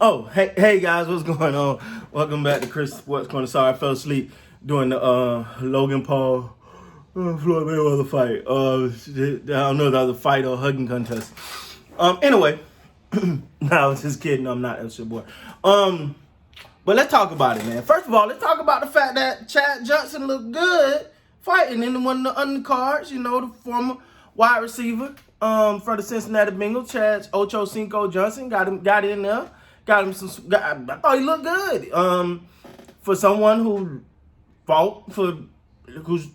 Oh, hey guys, what's going on? Welcome back to Chris Sports Corner. Sorry, I fell asleep during the Logan Paul Floyd Mayweather fight. I don't know if that was a fight or a hugging contest. Anyway, no, I was just kidding. I'm not. That's your boy. But let's talk about it, man. First of all, let's talk about the fact that Chad Johnson looked good fighting in one of the undercards. You know, the former wide receiver for the Cincinnati Bengals, Chad Ocho Cinco Johnson, got in there. Got him some. I thought he looked good. For someone who who's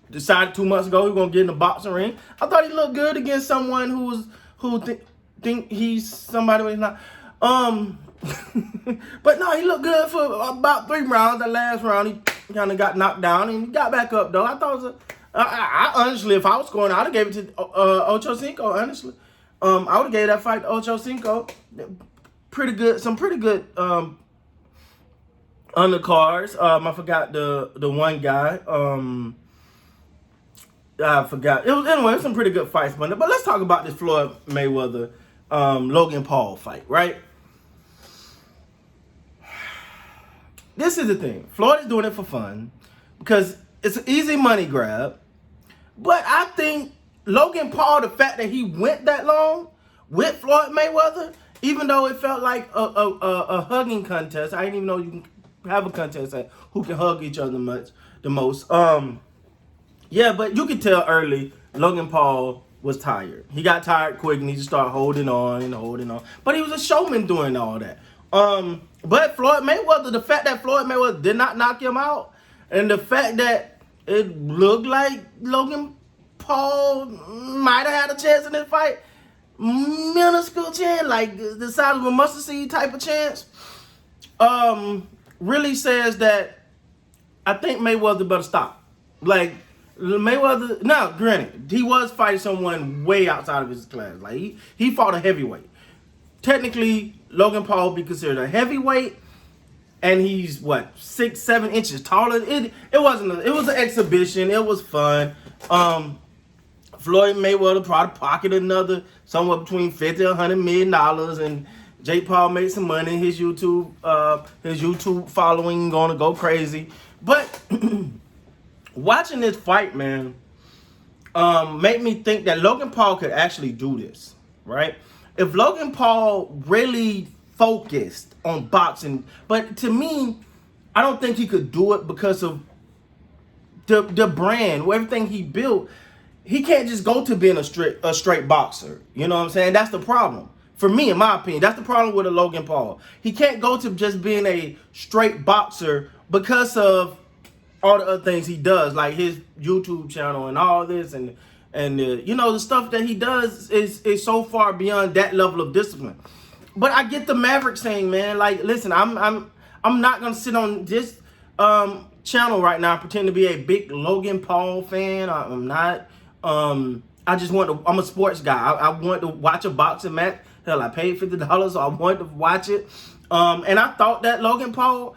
decided 2 months ago he was gonna get in the boxing ring, I thought he looked good against someone who think he's somebody when he's not. But no, he looked good for about 3 rounds. That last round, he kind of got knocked down and he got back up though. I thought it was I honestly, if I was scoring, I'd have gave it to Ocho Cinco. Honestly, I would have gave that fight to Ocho Cinco. Pretty good, some pretty good undercards. I forgot the one guy. I forgot. It was some pretty good fights, but let's talk about this Floyd Mayweather Logan Paul fight, right? This is the thing. Floyd is doing it for fun because it's an easy money grab. But I think Logan Paul, the fact that he went that long with Floyd Mayweather, even though it felt like a hugging contest, I didn't even know you can have a contest at who can hug each other the most. Yeah, but you could tell early Logan Paul was tired. He got tired quick and he just started holding on. But he was a showman doing all that. But Floyd Mayweather, the fact that Floyd Mayweather did not knock him out, and the fact that it looked like Logan Paul might have had a chance in this fight, minuscule chance, like the size of a mustard seed type of chance, really says that I think Mayweather better stop. Like, Mayweather, now granted, he was fighting someone way outside of his class. Like, he fought a heavyweight. Technically, Logan Paul would be considered a heavyweight, and he's, 6-7 inches taller. It was an exhibition. It was fun. Floyd Mayweather probably pocketed another somewhere between $50 and $100 million, and Jake Paul made some money. His YouTube following gonna go crazy. But watching this fight, man, made me think that Logan Paul could actually do this, right? If Logan Paul really focused on boxing, but to me, I don't think he could do it because of the brand, everything he built. He can't just go to being a straight boxer. You know what I'm saying? That's the problem. For me, in my opinion, that's the problem with a Logan Paul. He can't go to just being a straight boxer because of all the other things he does, like his YouTube channel and all this, and the stuff that he does is so far beyond that level of discipline. But I get the Maverick saying, man, like, listen, I'm not gonna sit on this channel right now and pretend to be a big Logan Paul fan. I'm not. I just I'm a sports guy. I want to watch a boxing match. Hell, I paid $50, so I wanted to watch it. And I thought that Logan Paul,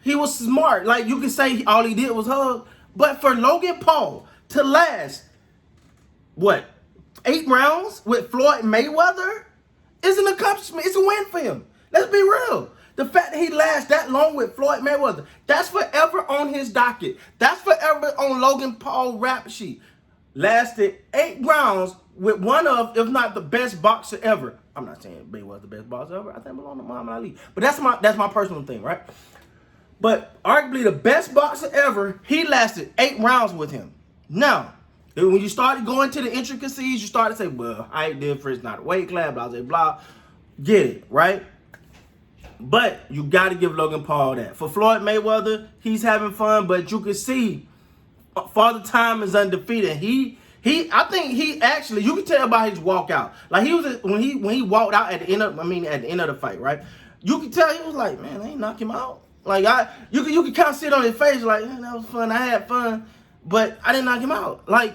he was smart. Like, you could say all he did was hug. But for Logan Paul to last, 8 rounds with Floyd Mayweather is an accomplishment. It's a win for him. Let's be real. The fact that he lasts that long with Floyd Mayweather, that's forever on his docket. That's forever on Logan Paul's rap sheet. Lasted 8 rounds with one of, if not the best boxer ever. I'm not saying Mayweather's the best boxer ever. I think belong to Muhammad Ali. But that's my personal thing, right? But arguably the best boxer ever, he lasted 8 rounds with him. Now, when you started going to the intricacies, you started to say, well, height difference, not a weight class, blah, blah, blah. Get it, right? But you got to give Logan Paul that. For Floyd Mayweather, he's having fun, but you can see Father Time is undefeated. I think he actually, you can tell by his walkout. Like, he was when he walked out at the end of the fight, right? You can tell he was like, man, I ain't knock him out. Like, you can kind of see it on his face, like, man, that was fun. I had fun, but I didn't knock him out. Like,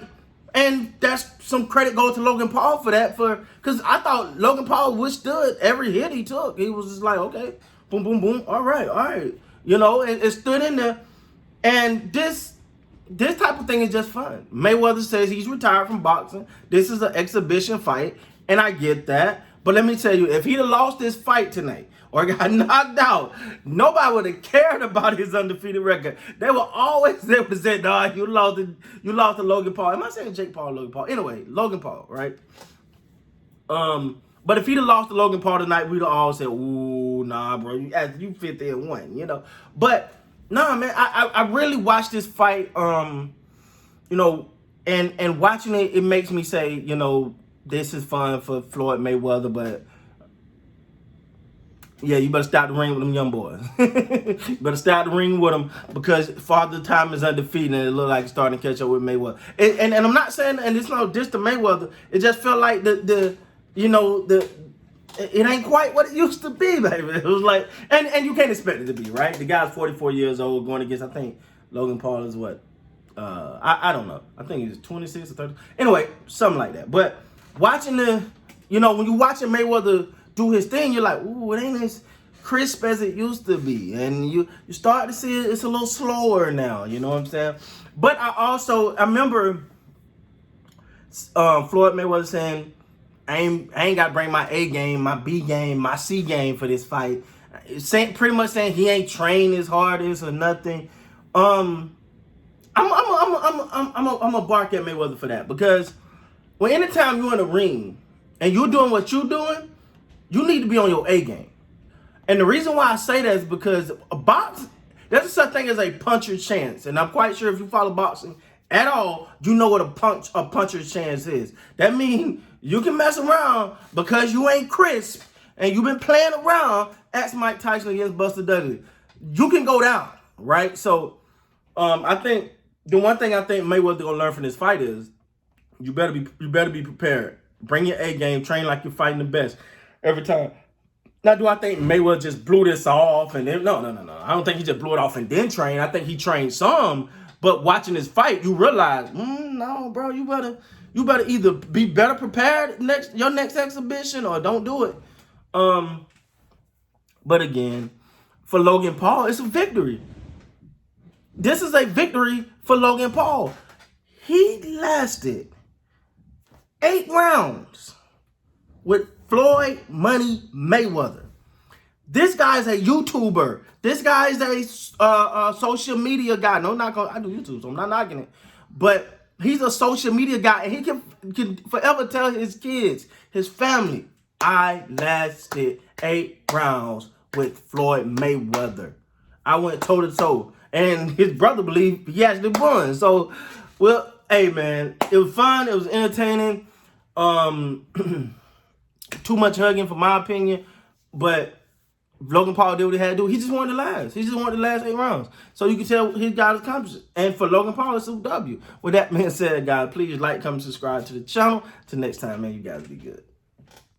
and that's some credit goes to Logan Paul for that, because I thought Logan Paul withstood every hit he took. He was just like, okay, boom, boom, boom, all right, you know, it stood in there. And this type of thing is just fun. Mayweather says he's retired from boxing. This is an exhibition fight, and I get that. But let me tell you, if he'd have lost this fight tonight or got knocked out, nobody would have cared about his undefeated record. They were always able to say, "Nah, you lost to Logan Paul." Am I saying Jake Paul, Logan Paul? Anyway, Logan Paul, right? But if he'd have lost to Logan Paul tonight, we'd have all said, "Ooh, nah, bro, you 50-1," you know. But nah, man, I really watched this fight, you know, and watching it makes me say, you know, this is fun for Floyd Mayweather, but yeah, you better start the ring with them young boys. You better start the ring with them because Father Time is undefeated and it look like it's starting to catch up with Mayweather. And I'm not saying, and it's no diss to Mayweather, it just felt like it ain't quite what it used to be, baby. It was like, and you can't expect it to be, right? The guy's 44 years old going against, I think, Logan Paul is what? I don't know. I think he's 26 or 30. Anyway, something like that. But watching when you're watching Mayweather do his thing, you're like, ooh, it ain't as crisp as it used to be. And you start to see it's a little slower now, you know what I'm saying? But I remember Floyd Mayweather saying, I ain't got to bring my A game, my B game, my C game for this fight. Pretty much saying he ain't trained as hard as or nothing. I'm a bark at Mayweather for that because anytime you're in a ring and you're doing what you're doing, you need to be on your A game. And the reason why I say that is because there's a such thing as a puncher's chance, and I'm quite sure if you follow boxing at all, you know what a puncher's chance is. That means you can mess around because you ain't crisp and you've been playing around. Ask Mike Tyson against Buster Douglas. You can go down, right? So I think the one thing I think Mayweather gonna learn from this fight is you better be prepared. Bring your A game, train like you're fighting the best every time. Now, do I think Mayweather just blew this off and then no. I don't think he just blew it off and then trained. I think he trained some, but watching this fight, you realize, no, bro, you better either be better prepared your next exhibition or don't do it. But again, for Logan Paul, it's a victory. This is a victory for Logan Paul. He lasted 8 rounds with Floyd Money Mayweather. This guy's a YouTuber. This guy's a social media guy. No, I do YouTube, so I'm not knocking it. But he's a social media guy, and he can forever tell his kids, his family, I lasted 8 rounds with Floyd Mayweather. I went toe to toe. And his brother believed he actually won. So, well, hey, man, it was fun. It was entertaining. Too much hugging, for my opinion. But Logan Paul did what he had to do. He just wanted to last. He just wanted the last 8 rounds. So you can tell he got accomplished. And for Logan Paul, it's a W. With that being said, guys, please like, comment, subscribe to the channel. Till next time, man, you guys be good.